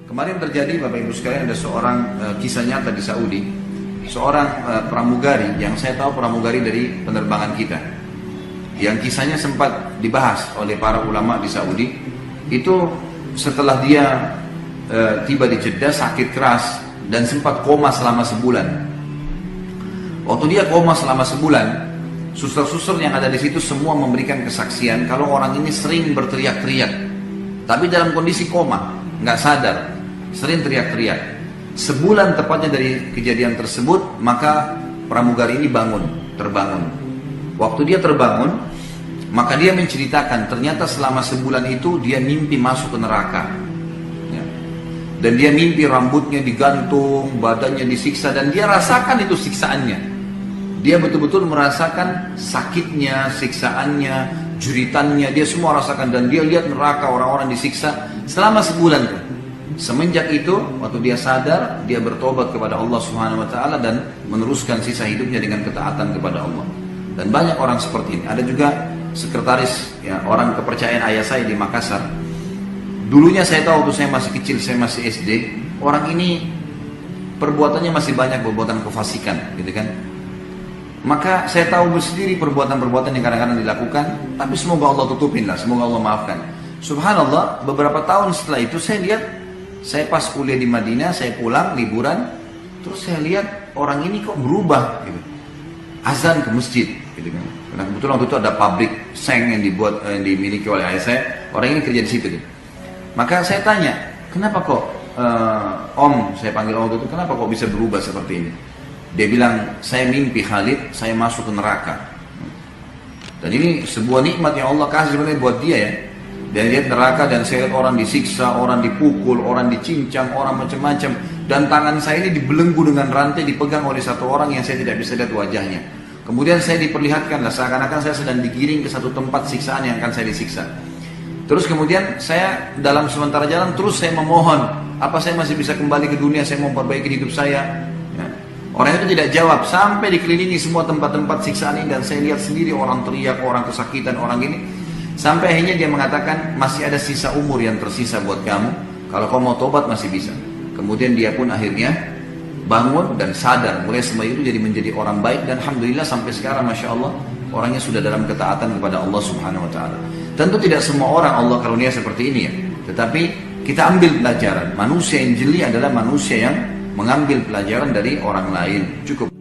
Kemarin terjadi Bapak Ibu sekalian, ada seorang kisah nyata di Saudi, seorang pramugari yang saya tahu pramugari dari penerbangan kita, yang kisahnya sempat dibahas oleh para ulama di Saudi. Itu setelah dia tiba di Jeddah sakit keras dan sempat koma selama sebulan. Waktu dia koma selama sebulan, suster-suster yang ada di situ semua memberikan kesaksian kalau orang ini sering berteriak-teriak, tapi dalam kondisi koma, nggak sadar, sering teriak-teriak. Sebulan tepatnya dari kejadian tersebut, maka pramugari ini terbangun. Waktu dia terbangun, maka dia menceritakan ternyata selama sebulan itu dia mimpi masuk ke neraka. Ya. Dan dia mimpi rambutnya digantung, badannya disiksa, dan dia rasakan itu siksaannya. Dia betul-betul merasakan sakitnya, siksaannya, jeritannya, dia semua rasakan. Dan dia lihat neraka, orang-orang disiksa selama sebulan. Semenjak itu, waktu dia sadar, dia bertobat kepada Allah Subhanahu Wa Taala dan meneruskan sisa hidupnya dengan ketaatan kepada Allah. Dan banyak orang seperti ini. Ada juga sekretaris, ya, orang kepercayaan ayah saya di Makassar. Dulunya saya tahu waktu saya masih kecil, saya masih SD, orang ini perbuatannya masih banyak perbuatan kefasikan, gitu kan. Maka saya tahu sendiri perbuatan-perbuatan yang kadang-kadang dilakukan, tapi semoga Allah tutupin lah, semoga Allah maafkan. Subhanallah, beberapa tahun setelah itu saya lihat, saya pas kuliah di Madinah, saya pulang liburan, terus saya lihat orang ini kok berubah, gitu. Azan ke masjid, gitu kan. Karena kebetulan waktu itu ada pabrik seng yang dimiliki oleh ayah saya, orang ini kerja di situ, gitu. Maka saya tanya, kenapa kok Om, saya panggil Om itu, kenapa kok bisa berubah seperti ini? Dia bilang, saya mimpi Khalid, saya masuk ke neraka. Dan ini sebuah nikmat yang Allah kasih sebenarnya buat dia, ya. Dan lihat neraka, dan saya lihat orang disiksa, orang dipukul, orang dicincang, orang macam-macam. Dan tangan saya ini dibelenggu dengan rantai, dipegang oleh satu orang yang saya tidak bisa lihat wajahnya. Kemudian saya diperlihatkan, seakan-akan saya sedang digiring ke satu tempat siksaan yang akan saya disiksa. Terus kemudian saya dalam sementara jalan, terus saya memohon, apa saya masih bisa kembali ke dunia, saya mau perbaiki hidup saya. Orang itu tidak jawab, sampai dikelilingi semua tempat-tempat siksaan ini, dan saya lihat sendiri orang teriak, orang kesakitan, orang ini. Sampai akhirnya dia mengatakan, masih ada sisa umur yang tersisa buat kamu, kalau kamu mau tobat masih bisa. Kemudian dia pun akhirnya bangun dan sadar, mulai semenjak itu jadi menjadi orang baik, dan alhamdulillah sampai sekarang Masya Allah, orangnya sudah dalam ketaatan kepada Allah Subhanahu Wa Taala. Tentu tidak semua orang Allah karunia seperti ini, ya. Tetapi kita ambil pelajaran, manusia yang jeli adalah manusia yang mengambil pelajaran dari orang lain. Cukup.